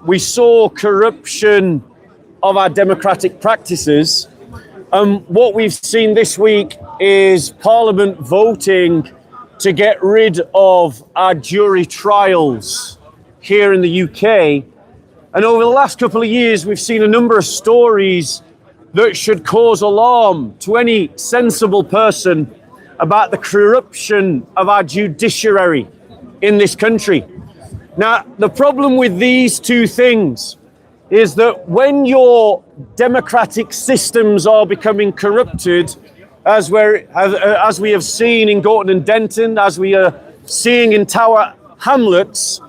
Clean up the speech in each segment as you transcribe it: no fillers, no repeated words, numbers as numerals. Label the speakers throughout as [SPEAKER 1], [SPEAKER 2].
[SPEAKER 1] We saw corruption of our democratic practices. What we've seen this week is Parliament voting to get rid of our jury trials here in the UK. And over the last couple of years, we've seen a number of stories that should cause alarm to any sensible person about the corruption of our judiciary in this country. Now, the problem with these two things is that when your democratic systems are becoming corrupted, as we have seen in Gorton and Denton, as we are seeing in Tower Hamlets,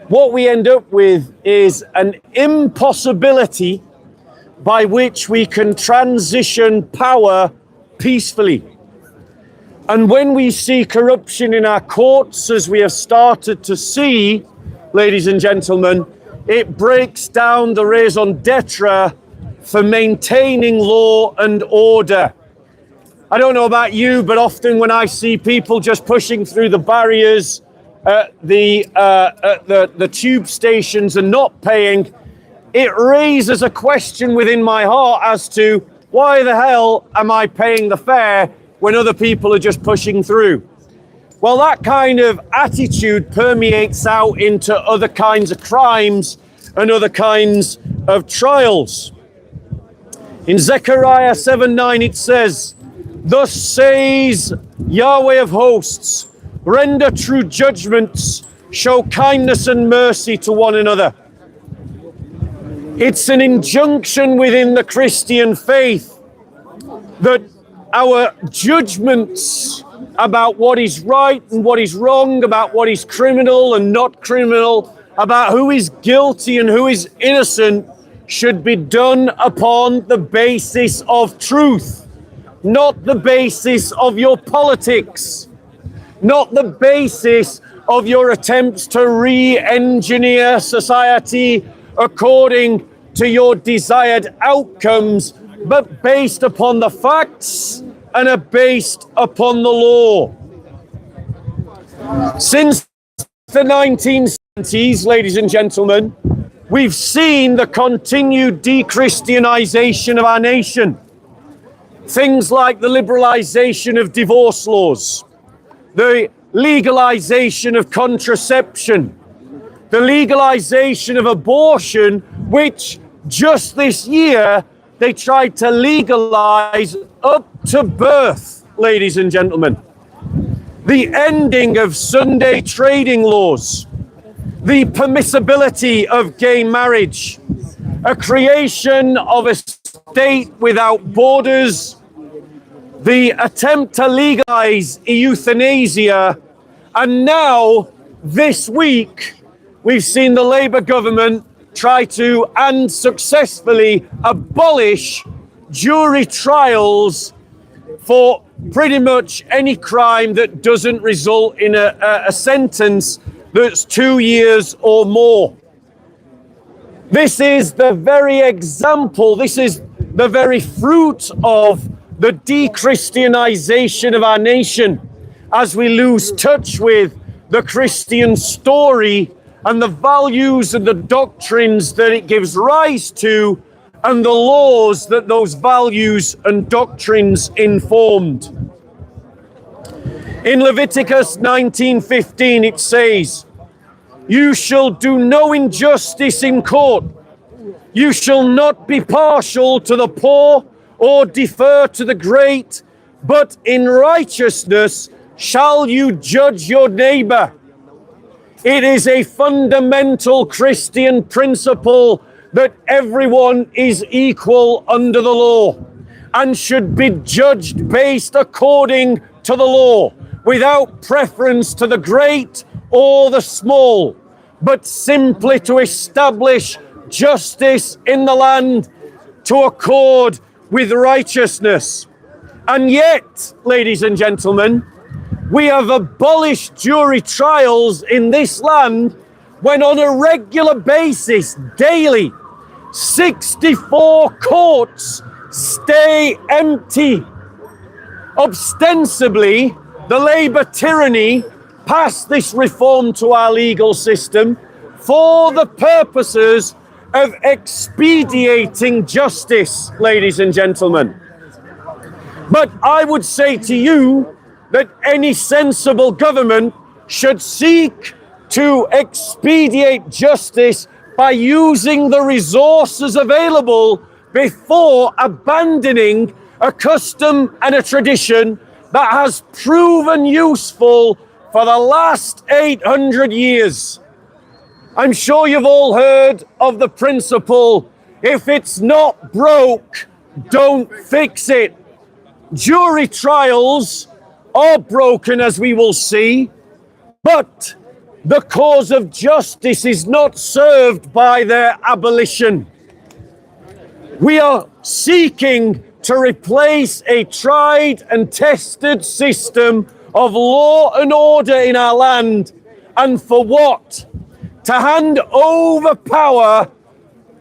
[SPEAKER 1] what we end up with is an impossibility by which we can transition power peacefully. And when we see corruption in our courts, as we have started to see, ladies and gentlemen, it breaks down the raison d'etre for maintaining law and order. I don't know about you, but often when I see people just pushing through the barriers at the tube stations and not paying, it raises a question within my heart as to why the hell am I paying the fare when other people are just pushing through? Well, that kind of attitude permeates out into other kinds of crimes and other kinds of trials. In Zechariah 7:9 it says, "Thus says Yahweh of hosts, render true judgments, show kindness and mercy to one another." It's an injunction within the Christian faith that our judgments about what is right and what is wrong, about what is criminal and not criminal, about who is guilty and who is innocent, should be done upon the basis of truth, not the basis of your politics, not the basis of your attempts to re-engineer society according to your desired outcomes, but based upon the facts and are based upon the law. Since the 1970s, ladies and gentlemen, we've seen the continued de-Christianization of our nation. Things like the liberalization of divorce laws, the legalization of contraception, the legalization of abortion, which just this year they tried to legalize up to birth, ladies and gentlemen. The ending of Sunday trading laws, the permissibility of gay marriage, a creation of a state without borders, the attempt to legalize euthanasia, and now this week we've seen the Labour government try to, and successfully, abolish jury trials for pretty much any crime that doesn't result in a sentence that's 2 years or more. This is the very example, this is the very fruit of the de-Christianization of our nation as we lose touch with the Christian story and the values and the doctrines that it gives rise to and the laws that those values and doctrines informed. In Leviticus 19:15 it says, "You shall do no injustice in court. You shall not be partial to the poor or defer to the great, but in righteousness shall you judge your neighbor." It is a fundamental Christian principle that everyone is equal under the law and should be judged based according to the law, without preference to the great or the small, but simply to establish justice in the land to accord with righteousness. And yet, ladies and gentlemen, we have abolished jury trials in this land when on a regular basis, daily, 64 courts stay empty. Ostensibly, the Labour tyranny passed this reform to our legal system for the purposes of expediting justice, ladies and gentlemen. But I would say to you that any sensible government should seek to expedite justice by using the resources available before abandoning a custom and a tradition that has proven useful for the last 800 years. I'm sure you've all heard of the principle, if it's not broke, don't fix it. Jury trials are broken, as we will see, but the cause of justice is not served by their abolition. We are seeking to replace a tried and tested system of law and order in our land. And for what? To hand over power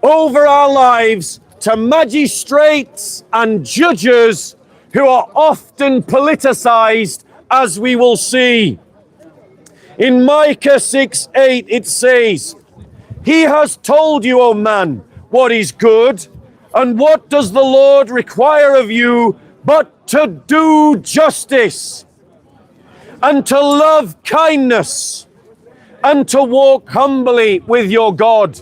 [SPEAKER 1] over our lives to magistrates and judges who are often politicized, as we will see. In Micah 6:8 it says, "He has told you, O man, what is good, and what does the Lord require of you but to do justice, and to love kindness, and to walk humbly with your God."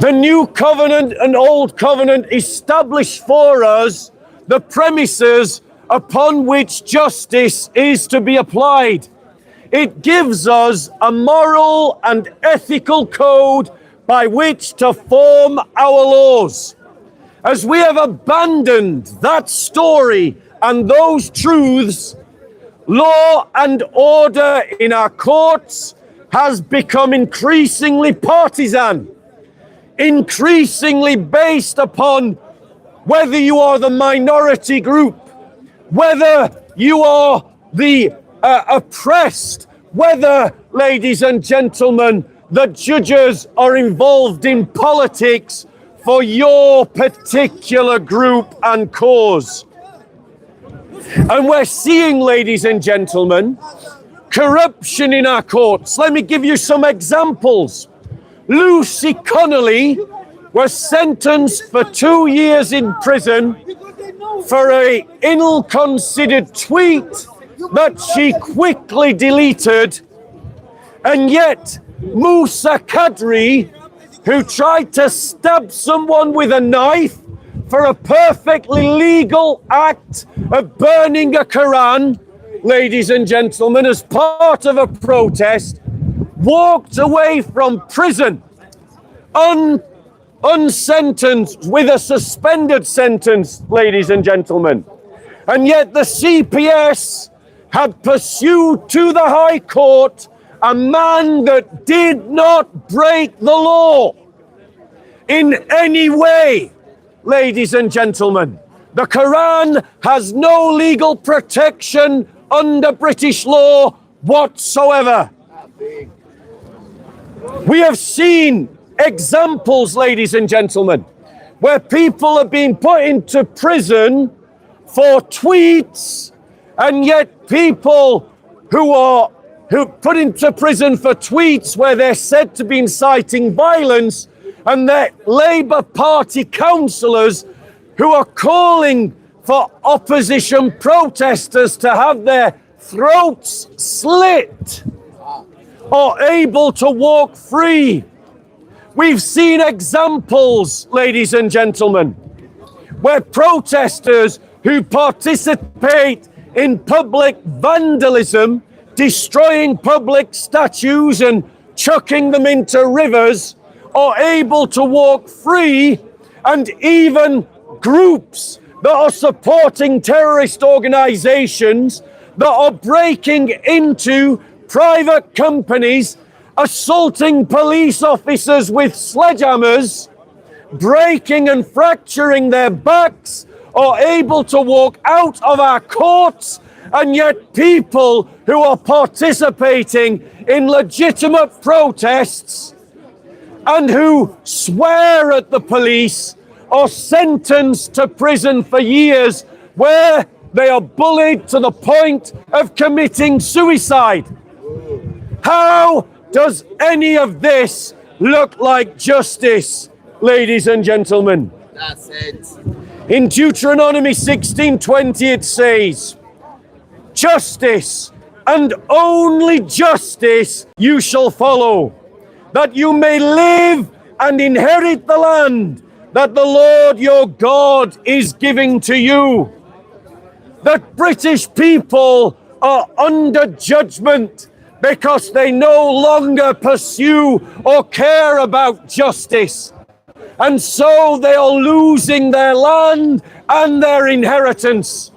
[SPEAKER 1] The new covenant and old covenant establish for us the premises upon which justice is to be applied. It gives us a moral and ethical code by which to form our laws. As we have abandoned that story and those truths, law and order in our courts has become increasingly partisan, increasingly based upon whether you are the minority group, whether you are the oppressed, whether, ladies and gentlemen, the judges are involved in politics for your particular group and cause. And we're seeing, ladies and gentlemen, corruption in our courts. Let me give you some examples. Lucy Connolly was sentenced for 2 years in prison for an ill-considered tweet that she quickly deleted. And yet, Musa Kadri, who tried to stab someone with a knife for a perfectly legal act of burning a Quran, ladies and gentlemen, as part of a protest, walked away from prison unsentenced with a suspended sentence, ladies and gentlemen. And yet the CPS had pursued to the High Court a man that did not break the law in any way, ladies and gentlemen. The Quran has no legal protection under British law whatsoever. We have seen examples, ladies and gentlemen, where people are being put into prison for tweets, and yet people who put into prison for tweets where they're said to be inciting violence, and they're Labour Party councillors who are calling for opposition protesters to have their throats slit, are able to walk free. We've seen examples, ladies and gentlemen, where protesters who participate in public vandalism, destroying public statues and chucking them into rivers, are able to walk free, and even groups that are supporting terrorist organizations that are breaking into private companies, assaulting police officers with sledgehammers, breaking and fracturing their backs, are able to walk out of our courts, and yet people who are participating in legitimate protests and who swear at the police are sentenced to prison for years, where they are bullied to the point of committing suicide. How Does any of this look like justice, ladies and gentlemen?
[SPEAKER 2] That's it.
[SPEAKER 1] In Deuteronomy 16:20 it says, justice and only justice you shall follow, that you may live and inherit the land that the Lord your God is giving to you. That British people are under judgment because they no longer pursue or care about justice. And so they are losing their land and their inheritance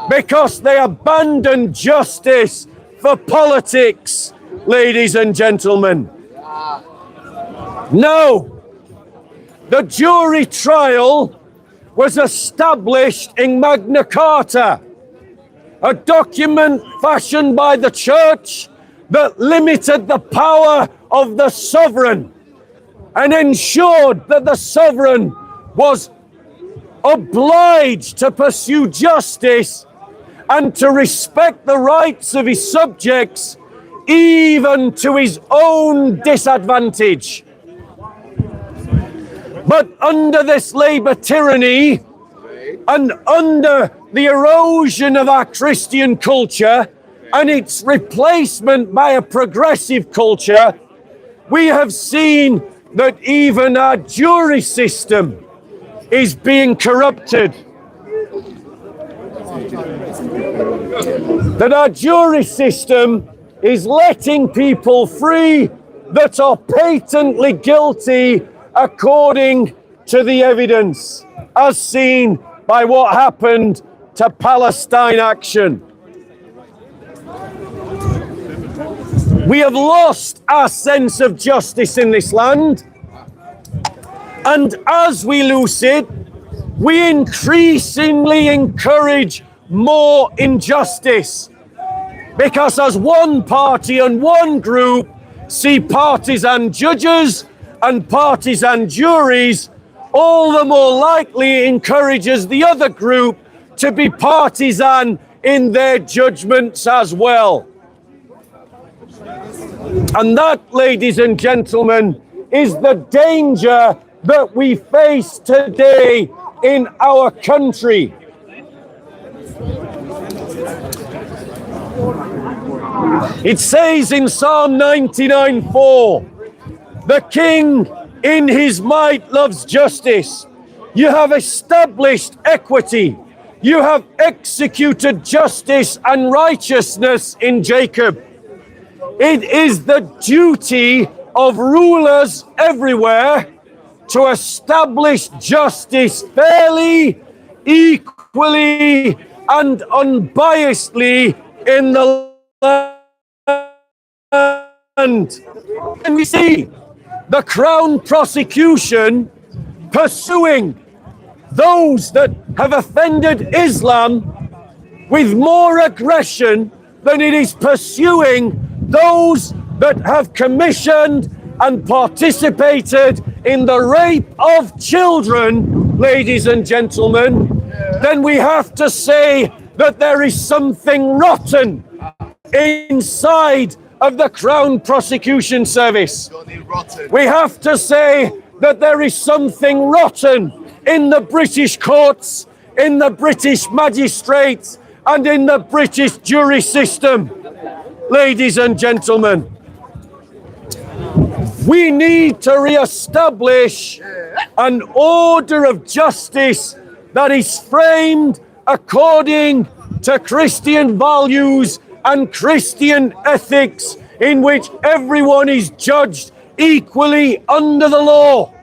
[SPEAKER 1] because they abandon justice for politics, ladies and gentlemen. Now, the jury trial was established in Magna Carta, a document fashioned by the church that limited the power of the sovereign and ensured that the sovereign was obliged to pursue justice and to respect the rights of his subjects, even to his own disadvantage. But under this Labour tyranny and under the erosion of our Christian culture and its replacement by a progressive culture, we have seen that even our jury system is being corrupted. That our jury system is letting people free that are patently guilty according to the evidence, as seen by what happened to Palestine Action. We have lost our sense of justice in this land, and as we lose it, we increasingly encourage more injustice, because as one party and one group see partisan judges and partisan juries, all the more likely encourages the other group to be partisan in their judgments as well. And that, ladies and gentlemen, is the danger that we face today in our country. It says in Psalm 99:4, the king in his might loves justice. You have established equity. You have executed justice and righteousness in Jacob. It is the duty of rulers everywhere to establish justice fairly, equally, and unbiasedly in the land. And we see the Crown prosecution pursuing those that have offended Islam with more aggression than it is pursuing those that have commissioned and participated in the rape of children, ladies and gentlemen. Then we have to say that there is something rotten inside of the Crown Prosecution Service. We have to say that there is something rotten in the British courts, in the British magistrates, and in the British jury system. Ladies and gentlemen, we need to re-establish an order of justice that is framed according to Christian values and Christian ethics, in which everyone is judged equally under the law,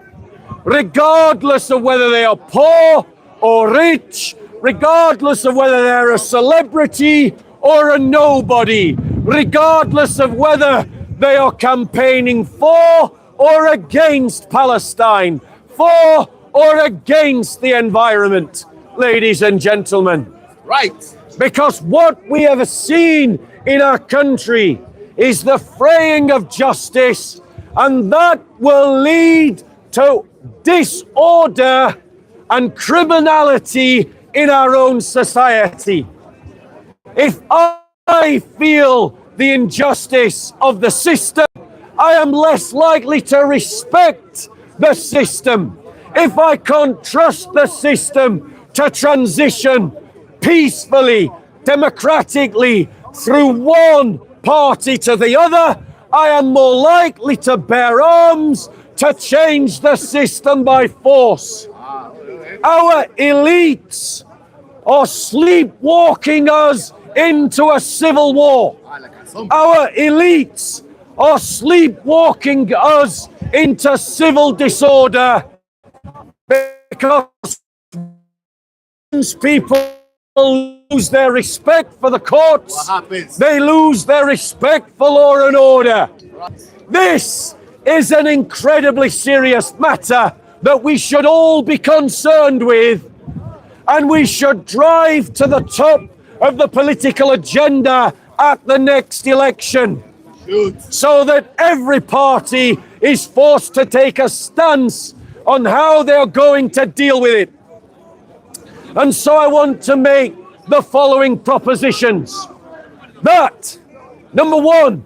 [SPEAKER 1] regardless of whether they are poor or rich, regardless of whether they're a celebrity or a nobody, regardless of whether they are campaigning for or against Palestine, for or against the environment, ladies and gentlemen.
[SPEAKER 2] Right.
[SPEAKER 1] Because what we have seen in our country is the fraying of justice, and that will lead to disorder and criminality in our own society. If I feel the injustice of the system, I am less likely to respect the system. If I can't trust the system to transition peacefully, democratically, through one party to the other, I am more likely to bear arms to change the system by force. Our elites are sleepwalking us into a civil war. Our elites are sleepwalking us into civil disorder because people lose their respect for the courts. They lose their respect for law and order. This is an incredibly serious matter that we should all be concerned with, and we should drive to the top of the political agenda at the next election, so that every party is forced to take a stance on how they're going to deal with it. And so I want to make the following propositions. That, number one,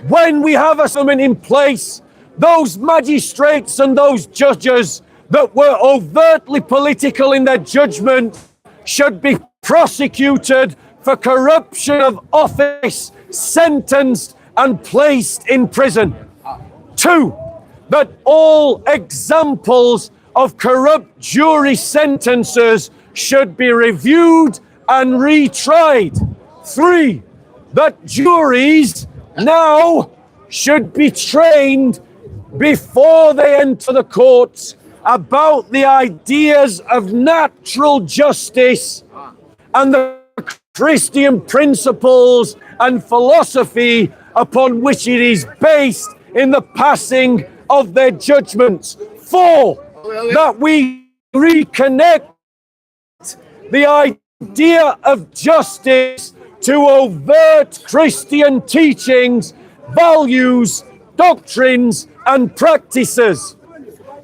[SPEAKER 1] when we have a settlement in place, those magistrates and those judges that were overtly political in their judgment should be prosecuted for corruption of office, sentenced and placed in prison. Two, that all examples of corrupt jury sentences should be reviewed and retried. Three, that juries now should be trained before they enter the courts about the ideas of natural justice and the Christian principles and philosophy upon which it is based in the passing of their judgments. Four, that we reconnect the idea of justice to overt Christian teachings, values, doctrines, and practices.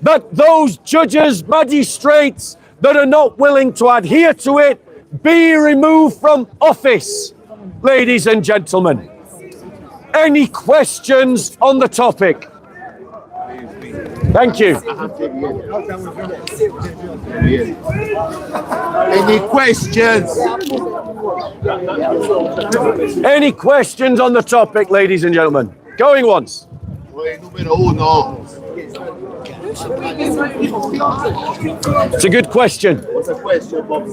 [SPEAKER 1] That those judges, magistrates that are not willing to adhere to it be removed from office. Ladies and gentlemen, any questions on the topic? Thank you.
[SPEAKER 2] Any questions?
[SPEAKER 1] Any questions on the topic, ladies and gentlemen? Going once. It's a good question.
[SPEAKER 2] What's the question, Bob?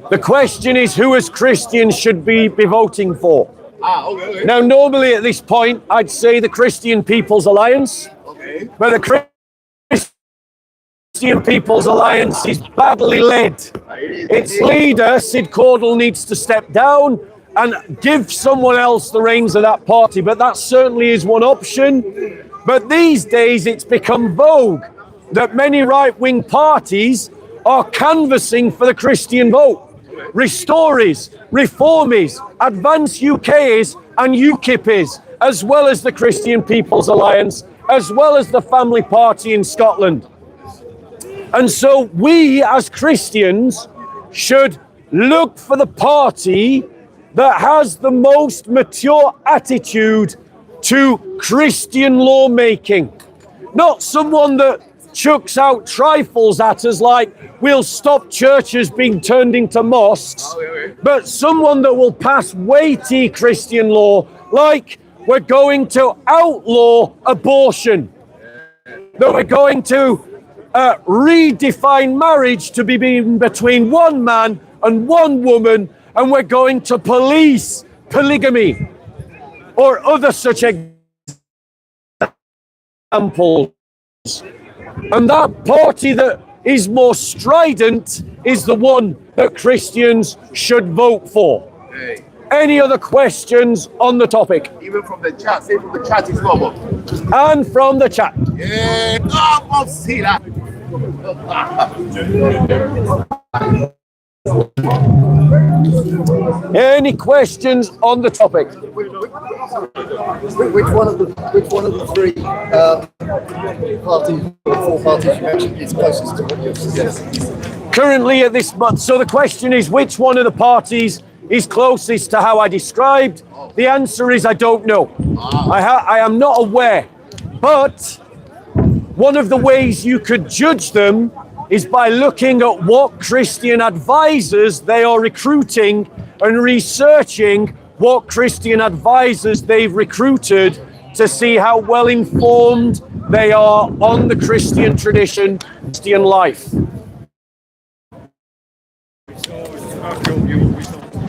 [SPEAKER 1] The question is, who as Christians should we be voting for?
[SPEAKER 2] Okay.
[SPEAKER 1] Now, normally at this point, I'd say the Christian People's Alliance.
[SPEAKER 2] Okay.
[SPEAKER 1] But the Christian People's Alliance is badly led. Its leader, Sid Cordell, needs to step down and give someone else the reins of that party. But that certainly is one option. But these days, it's become vogue that many right-wing parties are canvassing for the Christian vote. Restories, Reformies, Advance UKs and UKIPs, as well as the Christian People's Alliance, as well as the Family Party in Scotland. And so we as Christians should look for the party that has the most mature attitude to Christian lawmaking. Not someone that chucks out trifles at us like we'll stop churches being turned into mosques, but someone that will pass weighty Christian law, like we're going to outlaw abortion, that we're going to redefine marriage to be between one man and one woman, and we're going to police polygamy or other such examples. And that party that is more strident is the one that Christians should vote for.
[SPEAKER 2] Hey.
[SPEAKER 1] Any other questions on the topic?
[SPEAKER 2] Even from the chat, say from the chat is normal.
[SPEAKER 1] And from the chat.
[SPEAKER 2] Yeah, oh, I'll see that.
[SPEAKER 1] Any questions on the topic?
[SPEAKER 3] Which one of the three parties, or four parties you mentioned, is closest to what you're suggesting?
[SPEAKER 1] Currently at this month, so the question is, which one of the parties is closest to how I described? The answer is I don't know. I am not aware. But one of the ways you could judge them is by looking at what Christian advisors they are recruiting and researching what Christian advisors they've recruited to see how well informed they are on the Christian tradition, Christian life.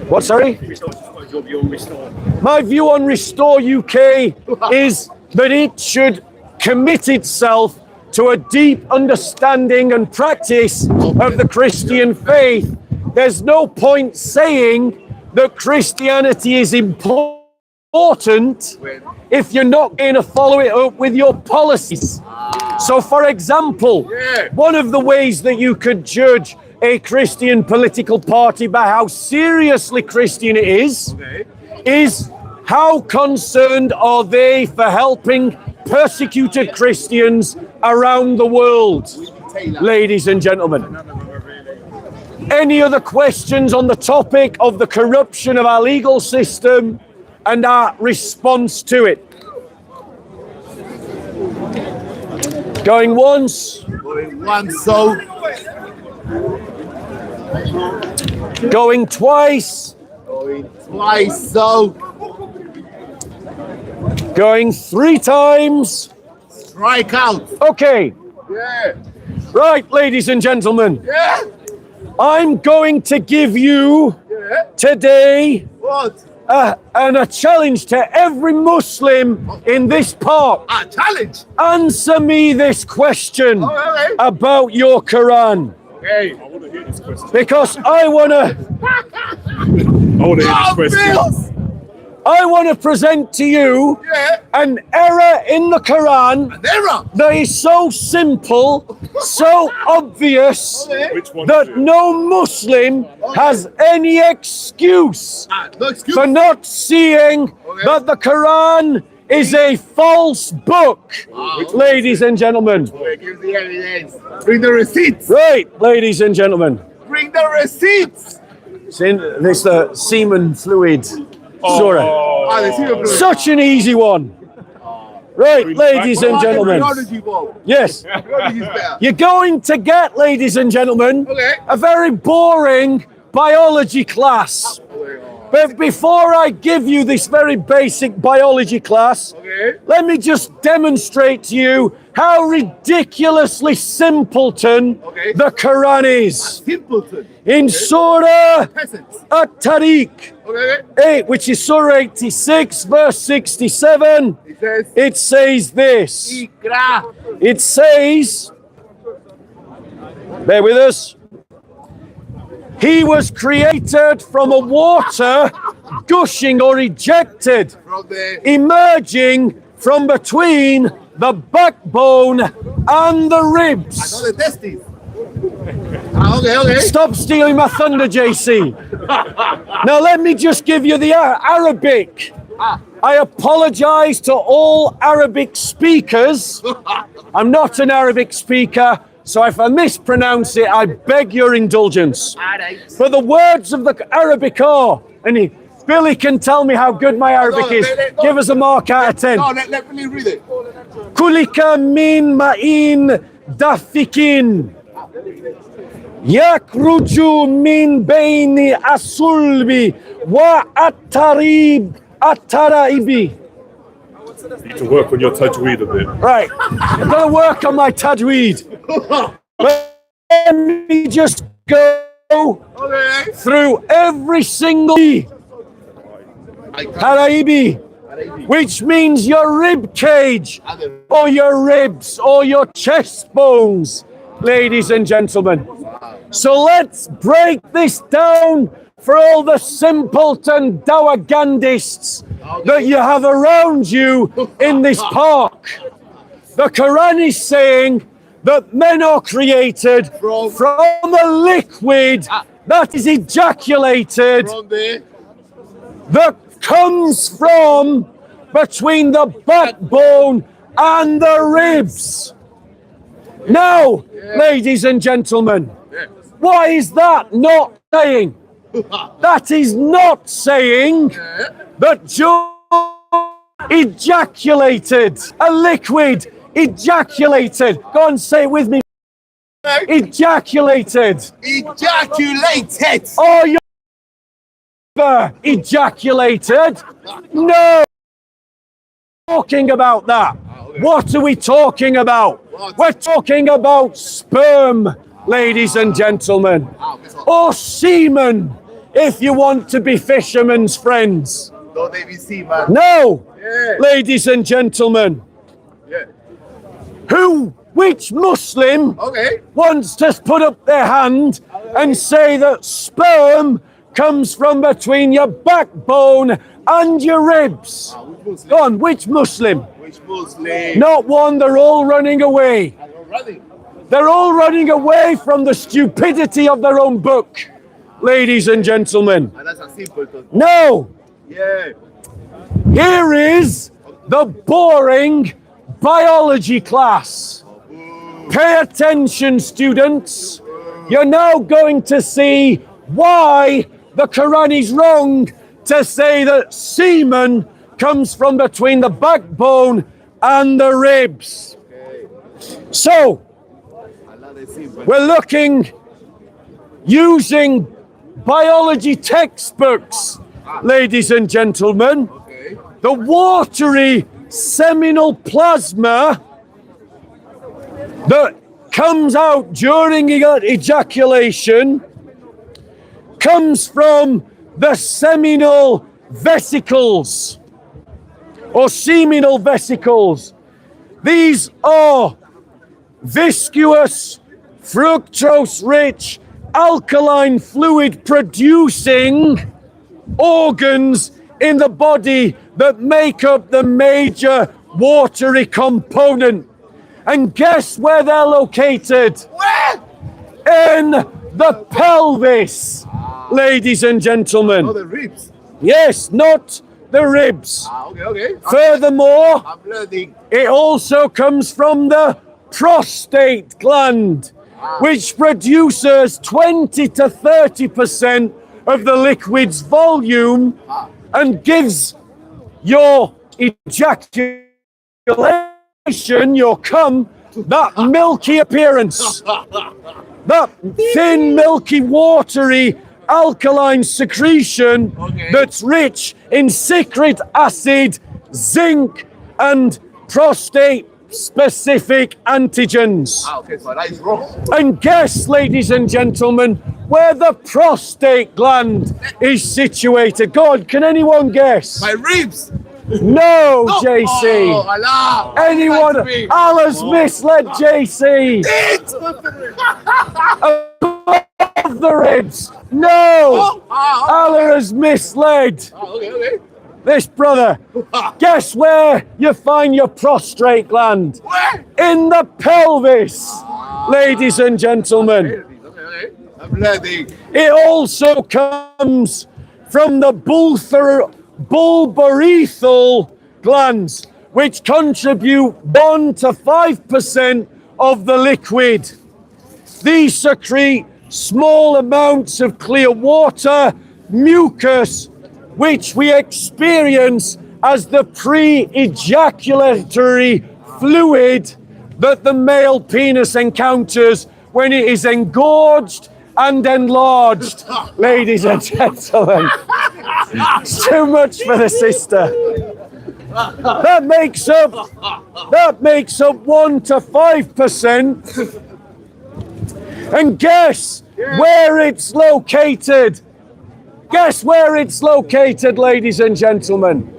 [SPEAKER 1] What, sorry? My view on Restore UK is that it should commit itself to a deep understanding and practice of the Christian faith. There's no point saying that Christianity is important if you're not going to follow it up with your policies. So, for example, one of the ways that you could judge a Christian political party by how seriously Christian it is how concerned are they for helping persecuted Christians around the world, ladies and gentlemen. Any other questions on the topic of the corruption of our legal system and our response to it? Going once.
[SPEAKER 2] Going once, so.
[SPEAKER 1] Going twice.
[SPEAKER 2] Going twice, so.
[SPEAKER 1] Going 3 times.
[SPEAKER 2] Strike out.
[SPEAKER 1] Okay.
[SPEAKER 2] Yeah.
[SPEAKER 1] Right, ladies and gentlemen.
[SPEAKER 2] Yeah.
[SPEAKER 1] I'm going to give you today
[SPEAKER 2] What?
[SPEAKER 1] a challenge to every Muslim in this park.
[SPEAKER 2] A challenge.
[SPEAKER 1] Answer me this question
[SPEAKER 2] Okay.
[SPEAKER 1] about your Quran.
[SPEAKER 2] Okay.
[SPEAKER 4] I want to hear this question.
[SPEAKER 1] Because I want to
[SPEAKER 2] Oh, Bills.
[SPEAKER 1] present to you an error in the Quran
[SPEAKER 2] Error.
[SPEAKER 1] that is so simple, so obvious,
[SPEAKER 4] Which one?
[SPEAKER 1] that no Muslim has any excuse
[SPEAKER 2] No excuse.
[SPEAKER 1] for not seeing that the Quran is a false book, ladies and gentlemen.
[SPEAKER 2] Okay, give the evidence. Bring the receipts.
[SPEAKER 1] Right, ladies and gentlemen.
[SPEAKER 2] Bring the receipts.
[SPEAKER 1] It's in this semen fluid surah.
[SPEAKER 2] Ah, the serial fluid.
[SPEAKER 1] Such an easy one. Right, ladies and gentlemen.
[SPEAKER 2] Technology, Bob.
[SPEAKER 1] Yes,
[SPEAKER 2] Technology is better.
[SPEAKER 1] you're going to get, ladies and gentlemen,
[SPEAKER 2] Okay.
[SPEAKER 1] a very boring biology class. But before I give you this very basic biology class,
[SPEAKER 2] Okay.
[SPEAKER 1] let me just demonstrate to you how ridiculously simpleton the Quran is.
[SPEAKER 2] Simpleton.
[SPEAKER 1] In Surah
[SPEAKER 2] Peasants.
[SPEAKER 1] At-Tariq
[SPEAKER 2] Okay.
[SPEAKER 1] 8, which is Surah 86, verse 67,
[SPEAKER 2] It says,
[SPEAKER 1] it says this.
[SPEAKER 2] Ikra.
[SPEAKER 1] It says, bear with us, he was created from a water gushing or ejected,
[SPEAKER 2] From the
[SPEAKER 1] emerging from between the backbone and the ribs.
[SPEAKER 2] the testes. Okay.
[SPEAKER 1] Stop stealing my thunder, JC. Now let me just give you the Arabic. I apologize to all Arabic speakers. I'm not an Arabic speaker, so if I mispronounce it, I beg your indulgence. But the words of the Arabic are, and Billy can tell me how good my Arabic is. Give us a mark out of 10.
[SPEAKER 2] No, let me read it.
[SPEAKER 1] Kulika min ma'in dafikin. Yakruju min bayni asulbi wa attaraibi.
[SPEAKER 4] You need to work on your tajweed a bit.
[SPEAKER 1] Right, I'm going to work on my tajweed. Let me just go
[SPEAKER 2] Okay.
[SPEAKER 1] through every single Taraibi, which means your rib cage, or your ribs, or your chest bones, ladies and gentlemen. So let's break this down for all the simpleton dawagandists that you have around you in this park. The Quran is saying that men are created from a liquid that is ejaculated,
[SPEAKER 2] From the
[SPEAKER 1] that comes from between the backbone and the ribs. Now, ladies and gentlemen, why is that not saying that is not saying that Joe ejaculated, a liquid ejaculated. Go and say it with me. Ejaculated.
[SPEAKER 2] Ejaculated.
[SPEAKER 1] Oh, you ejaculated? No. Talking about that. What are we talking about? We're talking about sperm, ladies and gentlemen, or semen, if you want to be fishermen's friends.
[SPEAKER 2] Don't they be see, man?
[SPEAKER 1] No,
[SPEAKER 2] Yeah.
[SPEAKER 1] ladies and gentlemen,
[SPEAKER 2] Yeah.
[SPEAKER 1] which Muslim
[SPEAKER 2] Okay.
[SPEAKER 1] wants to put up their hand and say that sperm comes from between your backbone and your ribs?
[SPEAKER 2] Which Muslim?
[SPEAKER 1] Go on, which Muslim?
[SPEAKER 2] Which Muslim?
[SPEAKER 1] Not one, they're all running away.
[SPEAKER 2] Running.
[SPEAKER 1] They're all running away from the stupidity of their own book, ladies and gentlemen.
[SPEAKER 2] And that's a simple thing.
[SPEAKER 1] No,
[SPEAKER 2] Yeah.
[SPEAKER 1] here is the boring biology class. Pay attention, students. You're now going to see why the Quran is wrong to say that semen comes from between the backbone and the ribs. So,
[SPEAKER 2] Allah they simple.
[SPEAKER 1] we're looking using biology textbooks, ladies and gentlemen.
[SPEAKER 2] Okay.
[SPEAKER 1] The watery seminal plasma that comes out during ejaculation comes from the seminal vesicles or seminal vesicles. These are viscous, fructose-rich, alkaline fluid producing organs in the body that make up the major watery component. And guess where they're located?
[SPEAKER 2] Where?
[SPEAKER 1] In the pelvis, ladies and
[SPEAKER 2] Oh,
[SPEAKER 1] gentlemen.
[SPEAKER 2] the ribs.
[SPEAKER 1] Yes, not the ribs.
[SPEAKER 2] Okay.
[SPEAKER 1] Furthermore,
[SPEAKER 2] I'm learning.
[SPEAKER 1] it also comes from the prostate gland, which produces 20 to 30% of the liquid's volume and gives your ejaculation, your cum, that milky appearance. That thin, milky, watery, alkaline secretion that's rich in citric acid, zinc, and prostate-specific antigens.
[SPEAKER 2] Okay, so that is wrong.
[SPEAKER 1] And guess, ladies and gentlemen, where the prostate gland is situated. God, can anyone guess?
[SPEAKER 2] My ribs.
[SPEAKER 1] No, JC.
[SPEAKER 2] Oh, Allah.
[SPEAKER 1] Anyone?
[SPEAKER 2] That's me.
[SPEAKER 1] Allah's misled JC. Above the ribs. No. Allah has misled
[SPEAKER 2] Okay.
[SPEAKER 1] this brother. Guess where you find your prostate gland?
[SPEAKER 2] Where?
[SPEAKER 1] In the pelvis, ladies and gentlemen.
[SPEAKER 2] Okay. I'm learning.
[SPEAKER 1] It also comes from the bulbourethral glands, which contribute 1 to 5% of the liquid. These secrete small amounts of clear water, mucus, which we experience as the pre-ejaculatory fluid that the male penis encounters when it is engorged and enlarged, ladies and gentlemen. It's too much for the sister. That makes up 1 to 5%. And guess where it's located? Guess where it's located, ladies and gentlemen?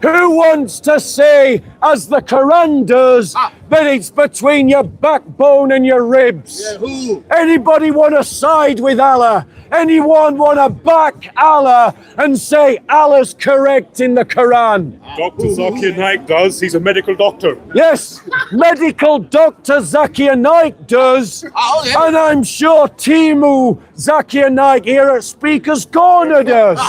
[SPEAKER 1] Who wants to say, as the Quran does, that it's between your backbone and your ribs?
[SPEAKER 2] Yeah, who?
[SPEAKER 1] Anybody want to side with Allah? Anyone want to back Allah and say Allah's correct in the Quran?
[SPEAKER 4] Dr. Zakir Naik does. He's a medical doctor.
[SPEAKER 1] Yes, medical doctor Zakir Naik does.
[SPEAKER 2] Okay.
[SPEAKER 1] And I'm sure Timu Zakir Naik here at Speaker's Corner does.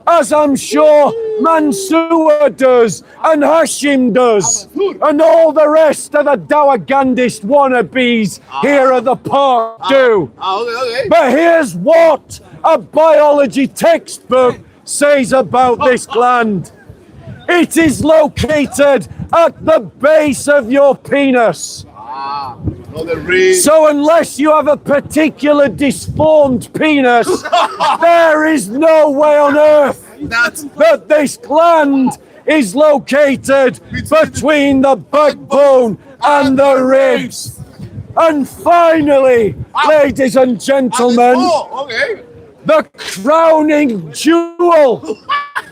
[SPEAKER 1] as I'm sure Mansour does, and Hashim does, and all the rest of the Dawagandist wannabes here at the park do.
[SPEAKER 2] Okay.
[SPEAKER 1] But here's what a biology textbook says about this gland. It is located at the base of your penis.
[SPEAKER 2] No, the ring.
[SPEAKER 1] So unless you have a particular disformed penis, there is no way on earth
[SPEAKER 2] That's
[SPEAKER 1] that this gland is located between the backbone and the ribs. And finally, ladies and gentlemen,
[SPEAKER 2] Oh, okay.
[SPEAKER 1] the crowning jewel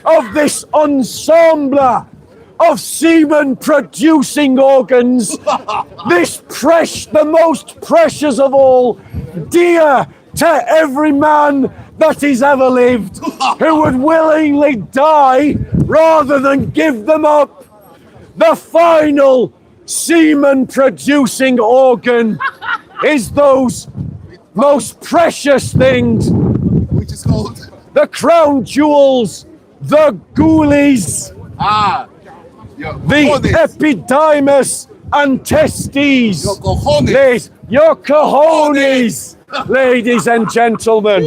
[SPEAKER 1] of this ensemble of semen producing organs, the most precious of all, dear to every man that has ever lived, who would willingly die rather than give them up. The final semen producing organ is those most precious things,
[SPEAKER 2] Which is called
[SPEAKER 1] the crown jewels, the ghoulies,
[SPEAKER 2] your
[SPEAKER 1] the
[SPEAKER 2] cojones.
[SPEAKER 1] epididymis and testes.
[SPEAKER 2] Your cojones.
[SPEAKER 1] Yes, your cojones, ladies and gentlemen.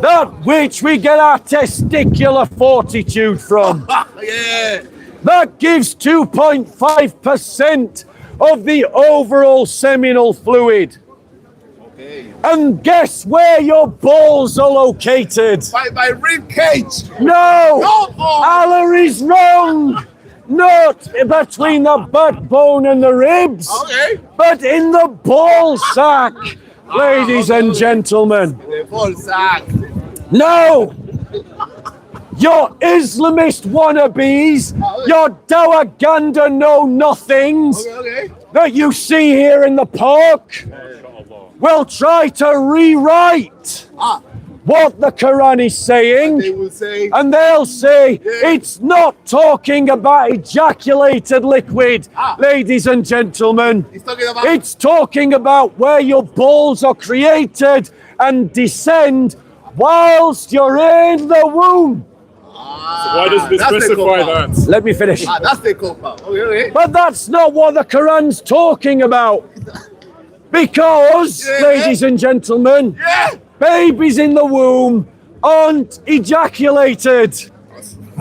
[SPEAKER 1] That which we get our testicular fortitude from.
[SPEAKER 2] Yeah.
[SPEAKER 1] That gives 2.5% of the overall seminal fluid.
[SPEAKER 2] Okay.
[SPEAKER 1] And guess where your balls are located?
[SPEAKER 2] By rib cage.
[SPEAKER 1] No!
[SPEAKER 2] No!
[SPEAKER 1] Allah is wrong! Not between the backbone and the ribs,
[SPEAKER 2] Okay.
[SPEAKER 1] but in the ball sack, ladies and gentlemen.
[SPEAKER 2] The full sack.
[SPEAKER 1] No! Your Islamist wannabes, your Dawaganda know-nothings
[SPEAKER 2] Okay.
[SPEAKER 1] that you see here in the park will try to rewrite what the Quran is saying.
[SPEAKER 2] They will say.
[SPEAKER 1] And they'll say it's not talking about ejaculated liquid, ladies and gentlemen.
[SPEAKER 2] He's talking about.
[SPEAKER 1] It's talking about where your balls are created and descend whilst you're in the womb.
[SPEAKER 4] Why does this
[SPEAKER 2] That's the
[SPEAKER 4] specify
[SPEAKER 2] compound.
[SPEAKER 4] that?
[SPEAKER 1] Let me finish.
[SPEAKER 2] That's the compound. Okay.
[SPEAKER 1] But that's not what the Quran's talking about. Because,
[SPEAKER 2] Yeah.
[SPEAKER 1] ladies and gentlemen,
[SPEAKER 2] Yeah.
[SPEAKER 1] babies in the womb aren't ejaculated.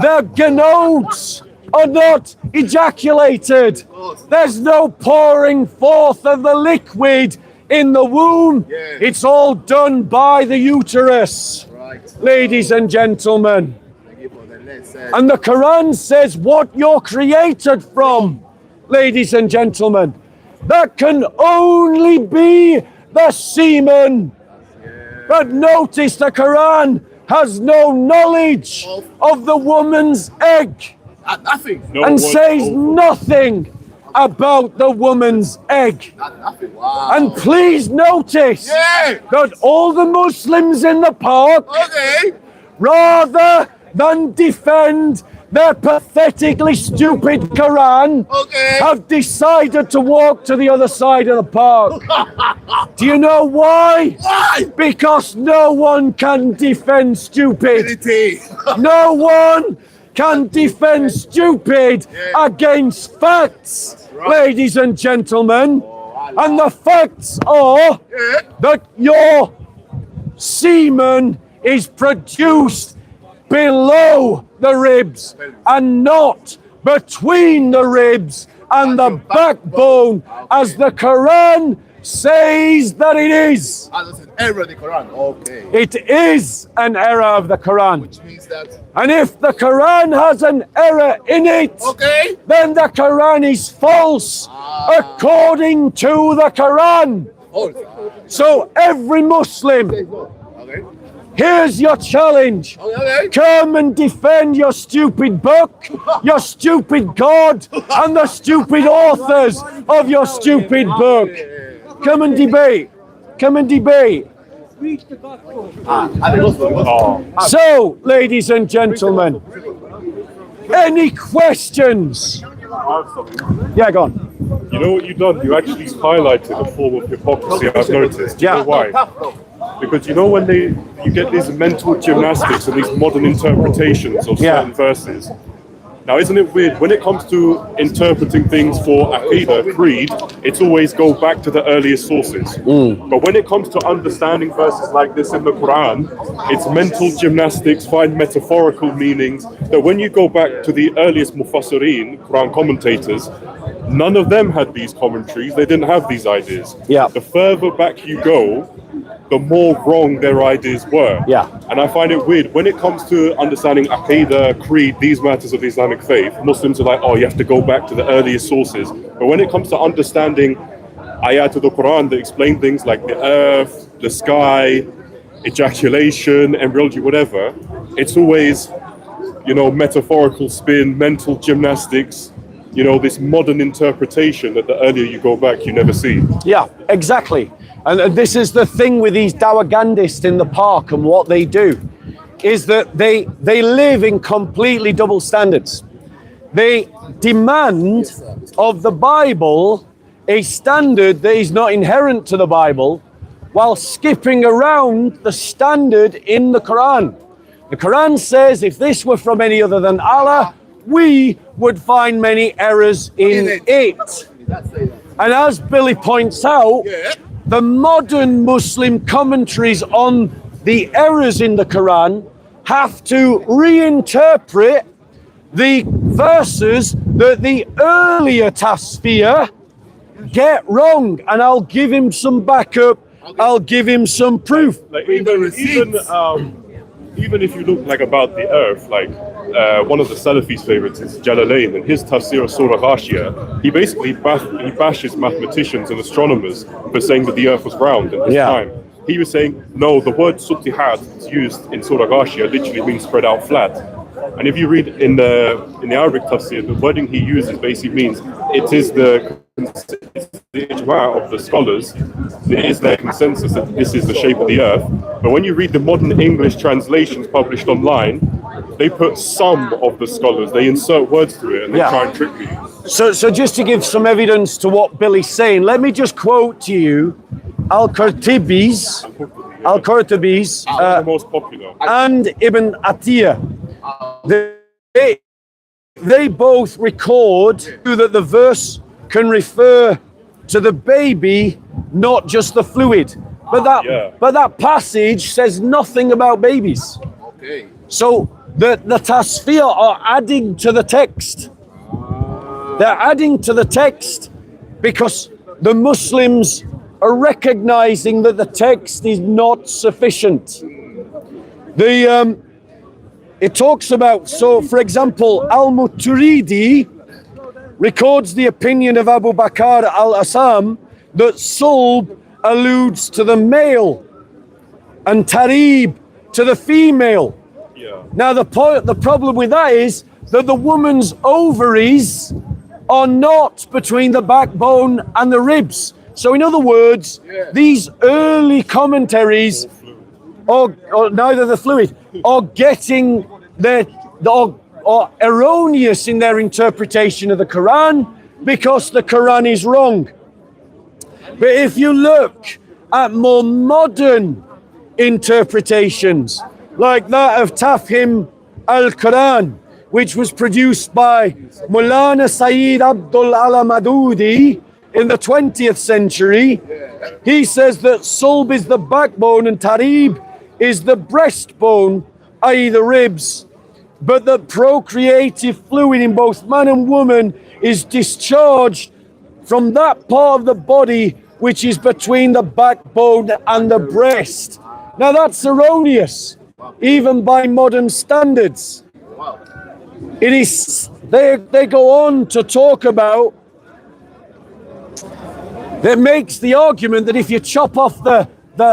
[SPEAKER 1] The gonads are not ejaculated. There's no pouring forth of the liquid in the womb.
[SPEAKER 2] Yeah.
[SPEAKER 1] It's all done by the uterus,
[SPEAKER 2] Right.
[SPEAKER 1] ladies and gentlemen.
[SPEAKER 2] Thank you for the lesson.
[SPEAKER 1] And the Quran says what you're created from, ladies and gentlemen. That can only be the semen. But notice the Quran has no knowledge of the woman's egg
[SPEAKER 2] Nothing.
[SPEAKER 4] No
[SPEAKER 1] and
[SPEAKER 4] one
[SPEAKER 1] says
[SPEAKER 4] over.
[SPEAKER 1] nothing about the woman's egg.
[SPEAKER 2] Nothing. Wow.
[SPEAKER 1] And please notice
[SPEAKER 2] Yeah.
[SPEAKER 1] that all the Muslims in the park,
[SPEAKER 2] Okay.
[SPEAKER 1] rather than defend their pathetically stupid Quran,
[SPEAKER 2] Okay.
[SPEAKER 1] have decided to walk to the other side of the park. Do you know why?
[SPEAKER 2] Why?
[SPEAKER 1] Because no one can defend stupid.
[SPEAKER 2] Unity.
[SPEAKER 1] No one can defend stupid against facts, ladies and gentlemen. And the facts are
[SPEAKER 2] Yeah.
[SPEAKER 1] that your semen is produced below the ribs and not between the ribs and the backbone, as the Quran says that it is.
[SPEAKER 2] That's an error in the Quran. Okay.
[SPEAKER 1] It is an error of the Quran.
[SPEAKER 2] Which means that.
[SPEAKER 1] And if the Quran has an error in it,
[SPEAKER 2] Okay.
[SPEAKER 1] then the Quran is false according to the Quran.
[SPEAKER 2] Oh.
[SPEAKER 1] So every Muslim,
[SPEAKER 2] Okay.
[SPEAKER 1] here's your challenge.
[SPEAKER 2] Okay.
[SPEAKER 1] Come and defend your stupid book, your stupid God, and the stupid authors of your stupid book. Come and debate. Come and debate.
[SPEAKER 4] Oh.
[SPEAKER 1] So, ladies and gentlemen, any questions? Yeah, go on.
[SPEAKER 4] You know what you've done? You actually highlighted a form of hypocrisy I've noticed. Do you
[SPEAKER 1] Yeah.
[SPEAKER 4] know why? Because you know when you get these mental gymnastics and these modern interpretations of certain verses. Now, isn't it weird when it comes to interpreting things for Aqidah, creed? It's always go back to the earliest sources. But when it comes to understanding verses like this in the Quran, it's mental gymnastics, find metaphorical meanings. That when you go back to the earliest Mufassirin, Quran commentators, none of them had these commentaries. They didn't have these ideas.
[SPEAKER 1] Yeah.
[SPEAKER 4] The further back you go, the more wrong their ideas were.
[SPEAKER 1] Yeah.
[SPEAKER 4] And I find it weird when it comes to understanding Aqidah, creed, these matters of the Islamic faith. Muslims are like, oh, you have to go back to the earliest sources. But when it comes to understanding ayat of the Quran that explain things like the earth, the sky, ejaculation, embryology, whatever, it's always, metaphorical spin, mental gymnastics, this modern interpretation that the earlier you go back, you never see.
[SPEAKER 1] Yeah, exactly. And this is the thing with these Dawagandists in the park and what they do, is that they live in completely double standards. They demand of the Bible a standard that is not inherent to the Bible, while skipping around the standard in the Quran. The Quran says if this were from any other than Allah, we would find many errors in it. And as Billy points out, the modern Muslim commentaries on the errors in the Quran have to reinterpret the verses that the earlier Tasfiyah get wrong. And I'll give him some backup. I'll give him some proof.
[SPEAKER 4] Like even if you look like about the earth, like one of the Salafis' favorites is Jalalain, and his tafsir of Surah Ghashiyah, he basically bashes mathematicians and astronomers for saying that the earth was round at this time. He was saying, no, the word Sutihat used in Surah Ghashiyah literally means spread out flat. And if you read in the Arabic tafsir, the wording he uses basically means it is the ijma' of the scholars, it is their consensus that this is the shape of the earth. But when you read the modern English translations published online, they put some of the scholars, they insert words to it and they try and trick you.
[SPEAKER 1] So just to give some evidence to what Billy's saying, let me just quote to you Al-Qurtubi's,
[SPEAKER 4] the most popular,
[SPEAKER 1] and Ibn Atiyah. They both record that the verse can refer to the baby, not just the fluid. But that passage says nothing about babies.
[SPEAKER 2] Okay.
[SPEAKER 1] So the Tasfiyah are adding to the text. They're adding to the text because the Muslims are recognizing that the text is not sufficient. It talks about, so for example, Al-Muturidi records the opinion of Abu Bakr al-Assam that sulb alludes to the male and tarib to the female. Now the problem with that is that the woman's ovaries are not between the backbone and the ribs. So in other words, these early commentaries, or neither the fluid, are getting are erroneous in their interpretation of the Quran because the Quran is wrong. But if you look at more modern interpretations, like that of Tafhim al-Quran, which was produced by Maulana Sayyid Abdul Ala Madudi in the 20th century, he says that sulb is the backbone and tarib is the breastbone, i.e. the ribs, but the procreative fluid in both man and woman is discharged from that part of the body which is between the backbone and the breast. Now that's erroneous, even by modern standards. It is, they go on to talk about, that makes the argument that if you chop off the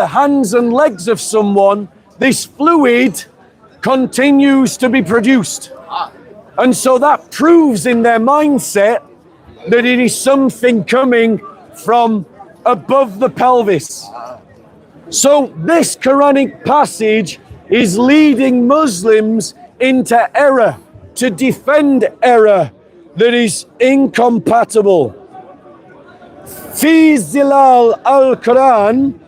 [SPEAKER 1] hands and legs of someone, this fluid continues to be produced. And so that proves in their mindset that it is something coming from above the pelvis. So this Quranic passage is leading Muslims into error, to defend error that is incompatible. Fi Zilal al-Quran,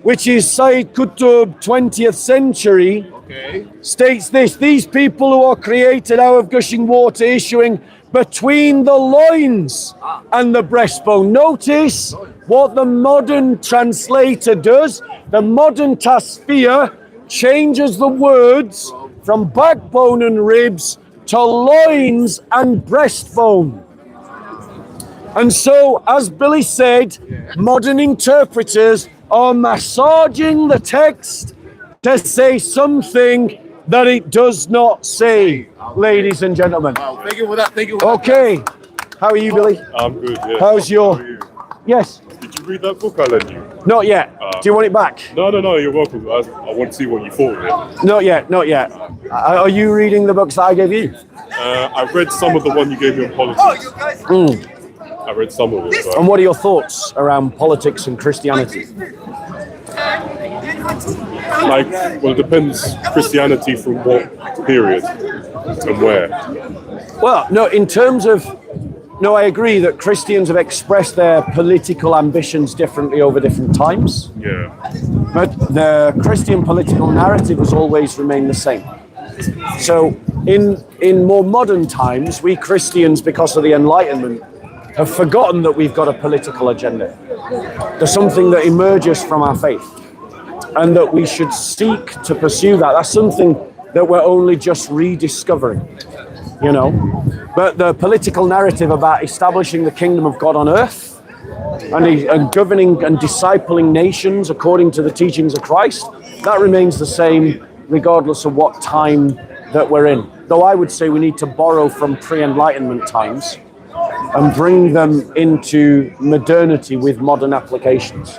[SPEAKER 1] which is Sayyid Qutb, 20th century,
[SPEAKER 2] Okay.
[SPEAKER 1] states this: these people who are created out of gushing water issuing between the loins and the breastbone. Notice what the modern translator does. The modern Tasfir changes the words from backbone and ribs to loins and breastbone. And so, as Billy said, modern interpreters are massaging the text to say something that it does not say, ladies and gentlemen.
[SPEAKER 2] Wow, thank you for that. Thank you. For that.
[SPEAKER 1] Okay, how are you, Billy?
[SPEAKER 4] I'm good. Yeah.
[SPEAKER 1] How's your-
[SPEAKER 4] How are you?
[SPEAKER 1] Yes,
[SPEAKER 4] Did you read that book I lent you?
[SPEAKER 1] not yet. Do you want it back?
[SPEAKER 4] No, you're welcome. I want to see what you thought of it.
[SPEAKER 1] Not yet, not yet. Are you reading the books that I gave you?
[SPEAKER 4] I read some of the one you gave me on politics. I read some of it.
[SPEAKER 1] And what are your thoughts around politics and Christianity?
[SPEAKER 4] Well, it depends. Christianity from what period and where?
[SPEAKER 1] Well, no, in terms of, no, I agree that Christians have expressed their political ambitions differently over different times,
[SPEAKER 4] Yeah.
[SPEAKER 1] but the Christian political narrative has always remained the same. So in more modern times, we Christians, because of the Enlightenment, have forgotten that we've got a political agenda. There's something that emerges from our faith, and that we should seek to pursue that. That's something that we're only just rediscovering, you know. But the political narrative about establishing the kingdom of God on earth and governing and discipling nations according to the teachings of Christ, that remains the same regardless of what time that we're in. Though I would say we need to borrow from pre-Enlightenment times and bring them into modernity with modern applications.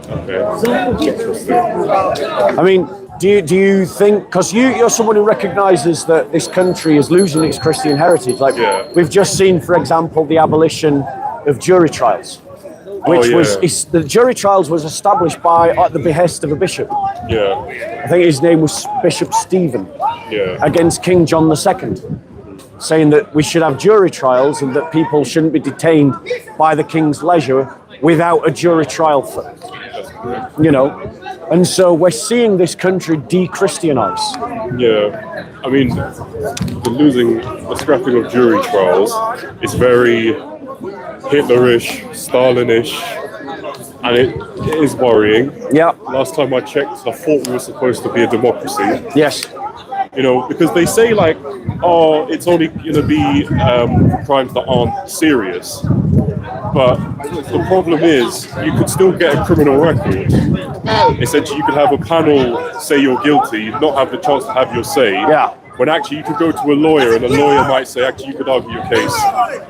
[SPEAKER 4] Okay. Interesting.
[SPEAKER 1] I mean, do you think, because you're someone who recognizes that this country is losing its Christian heritage, like
[SPEAKER 4] Yeah.
[SPEAKER 1] we've just seen, for example, the abolition of jury trials, which the jury trials was established at the behest of a bishop.
[SPEAKER 4] Yeah.
[SPEAKER 1] I think his name was Bishop Stephen,
[SPEAKER 4] Yeah.
[SPEAKER 1] against King John II, saying that we should have jury trials and that people shouldn't be detained by the king's leisure without a jury trial, you know. And so we're seeing this country de-Christianize.
[SPEAKER 4] Yeah, I mean, the scrapping of jury trials is very Hitlerish, Stalinish, and it is worrying.
[SPEAKER 1] Yeah.
[SPEAKER 4] Last time I checked, I thought we were supposed to be a democracy.
[SPEAKER 1] Yes.
[SPEAKER 4] You know, because they say like, oh, it's only going to be crimes that aren't serious. But the problem is, you could still get a criminal record. Essentially, you could have a panel say you're guilty, not have the chance to have your say.
[SPEAKER 1] Yeah.
[SPEAKER 4] When actually you could go to a lawyer and a lawyer might say, actually, you could argue your case,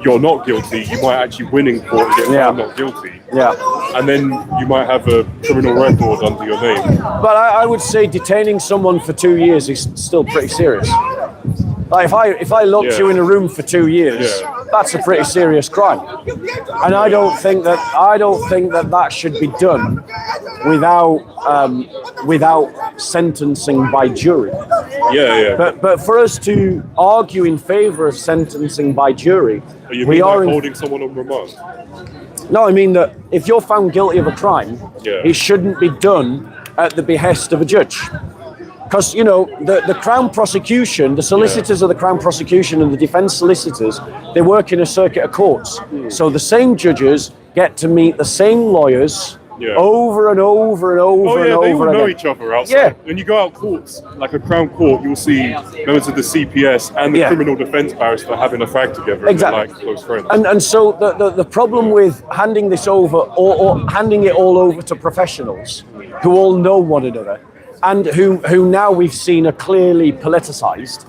[SPEAKER 4] you're not guilty. You might actually win in court and get found not guilty.
[SPEAKER 1] Yeah.
[SPEAKER 4] And then you might have a criminal record under your name.
[SPEAKER 1] But I would say detaining someone for 2 years is still pretty serious. Like if I locked you in a room for 2 years, that's a pretty serious crime. And I don't think that that should be done without sentencing by jury.
[SPEAKER 4] Yeah.
[SPEAKER 1] But for us to argue in favor of sentencing by jury,
[SPEAKER 4] You
[SPEAKER 1] we
[SPEAKER 4] mean
[SPEAKER 1] are
[SPEAKER 4] like
[SPEAKER 1] in,
[SPEAKER 4] holding someone on remand?
[SPEAKER 1] no, I mean that if you're found guilty of a crime, it shouldn't be done at the behest of a judge. Because, you know, the Crown prosecution, the solicitors of the Crown prosecution and the defence solicitors, they work in a circuit of courts. So the same judges get to meet the same lawyers over and over and over and over
[SPEAKER 4] they all know
[SPEAKER 1] again.
[SPEAKER 4] each other outside.
[SPEAKER 1] Yeah.
[SPEAKER 4] When you go out courts, like a Crown court, you'll see members of the CPS and the criminal defence barrister having a fag together.
[SPEAKER 1] Exactly.
[SPEAKER 4] And they're like close friends.
[SPEAKER 1] And so the problem with handing this over or handing it all over to professionals who all know one another and who now we've seen are clearly politicized,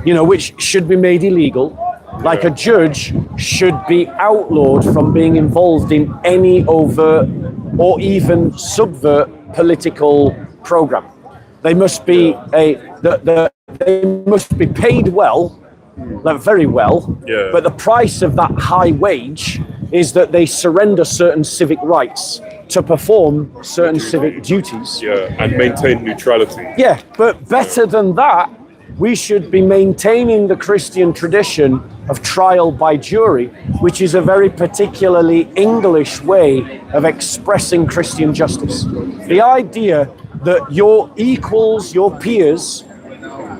[SPEAKER 1] you know, which should be made illegal. Like a judge should be outlawed from being involved in any overt or even subvert political program. They must be they must be paid well, like very well. But the price of that high wage is that they surrender certain civic rights to perform certain civic duties.
[SPEAKER 4] And maintain neutrality.
[SPEAKER 1] Yeah, but better than that we should be maintaining the Christian tradition of trial by jury, which is a very particularly English way of expressing Christian justice. The idea that your equals, your peers,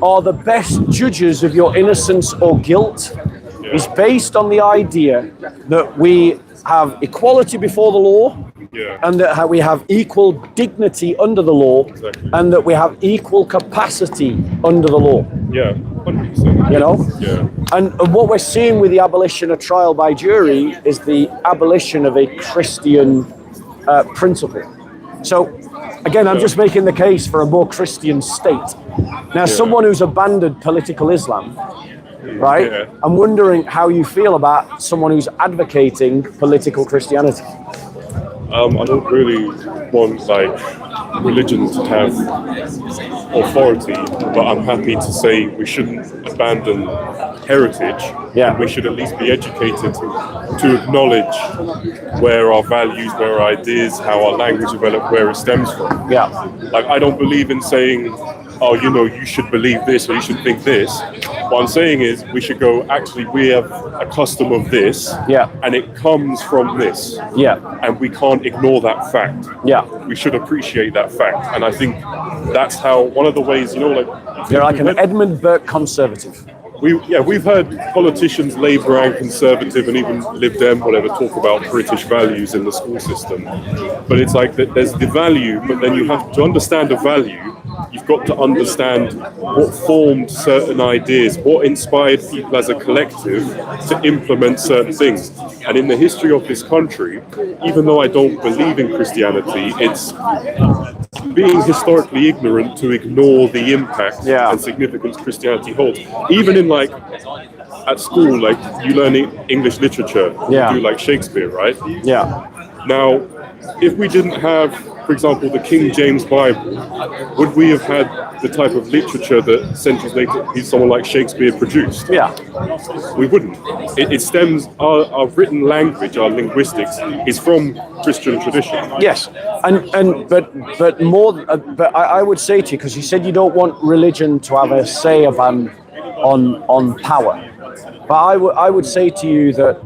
[SPEAKER 1] are the best judges of your innocence or guilt is based on the idea that we have equality before the law, and that we have equal dignity under the law, and that we have equal capacity under the law.
[SPEAKER 4] Yeah, 100%.
[SPEAKER 1] You know?
[SPEAKER 4] Yeah.
[SPEAKER 1] And what we're seeing with the abolition of trial by jury is the abolition of a Christian principle. So, again, I'm just making the case for a more Christian state. Now, someone who's abandoned political Islam, right?
[SPEAKER 4] Yeah.
[SPEAKER 1] I'm wondering how you feel about someone who's advocating political Christianity.
[SPEAKER 4] I don't really want like religion to have authority, but I'm happy to say we shouldn't abandon heritage.
[SPEAKER 1] Yeah.
[SPEAKER 4] We should at least be educated to acknowledge where our values, where our ideas, how our language developed, where it stems from.
[SPEAKER 1] Yeah.
[SPEAKER 4] Like, I don't believe in saying, oh, you know, you should believe this or you should think this. What I'm saying is we should go, actually, we have a custom of this, and it comes from this. And we can't ignore that fact. We should appreciate that fact. And I think that's how, one of the ways, you know, like...
[SPEAKER 1] You're like an Edmund Burke conservative.
[SPEAKER 4] We've heard politicians, Labour and Conservative, and even Lib Dem, whatever, talk about British values in the school system. But it's like that there's the value, but then you have to understand the value. You've got to understand what formed certain ideas, what inspired people as a collective to implement certain things. And in the history of this country, even though I don't believe in Christianity, it's being historically ignorant to ignore the impact and significance Christianity holds. Even in like at school, like you learn English literature, you do like Shakespeare, right? Now, if we didn't have, for example, the King James Bible, would we have had the type of literature that centuries later someone like Shakespeare produced? We wouldn't. It stems, our written language, our linguistics, is from Christian tradition.
[SPEAKER 1] Yes, but more. But I would say to you, because you said you don't want religion to have a say on power. But I would say to you that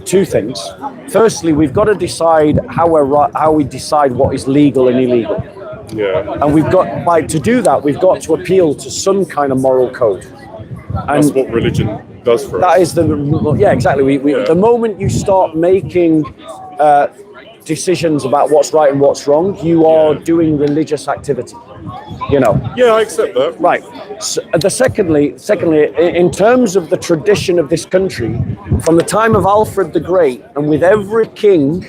[SPEAKER 1] two things. Firstly, we've got to decide how we decide what is legal and illegal. And we've got, to do that, we've got to appeal to some kind of moral code. And
[SPEAKER 4] that's what religion does for us.
[SPEAKER 1] That is exactly. The moment you start making decisions about what's right and what's wrong, you are doing religious activity. You know.
[SPEAKER 4] Yeah, I accept that.
[SPEAKER 1] Right. So, secondly, in terms of the tradition of this country, from the time of Alfred the Great, and with every king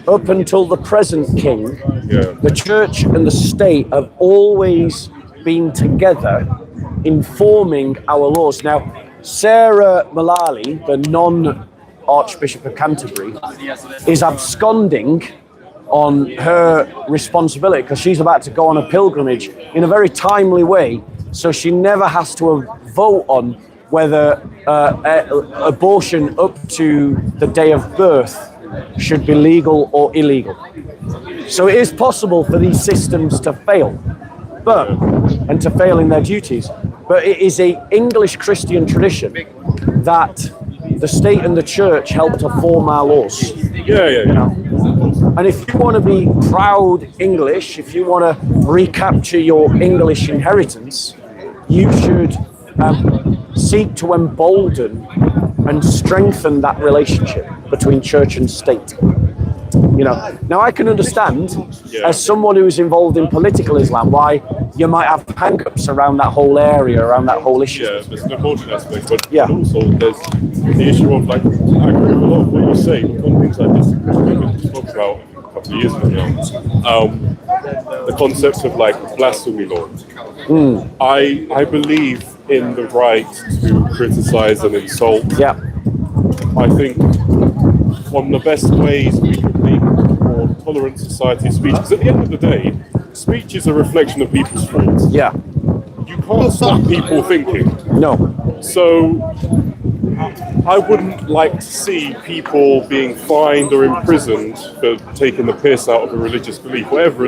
[SPEAKER 1] up until the present king, the church and the state have always been together informing our laws. Now, Sarah Mullally, the non-Archbishop of Canterbury, is absconding on her responsibility because she's about to go on a pilgrimage in a very timely way, so she never has to vote on whether abortion up to the day of birth should be legal or illegal. So it is possible for these systems to fail, and to fail in their duties. But it is a English Christian tradition that the state and the church help to form our laws. You know? And if you want to be proud English, if you want to recapture your English inheritance, you should seek to embolden and strengthen that relationship between church and state. You know, now I can understand, as someone who is involved in political Islam, why you might have hang-ups around that whole area, around that whole issue.
[SPEAKER 4] Yeah, there's an important aspect, but also there's the issue of, like, I agree with a lot of what you say, but one of the things I disagree spoke about a couple of years ago, the concept of, like, blasphemy law. I believe in the right to criticize and insult. I think one of the best ways we could make a more tolerant society speech, because at the end of the day, speech is a reflection of people's thoughts. You can't stop people thinking. So I wouldn't like to see people being fined or imprisoned for taking the piss out of a religious belief, whatever religion.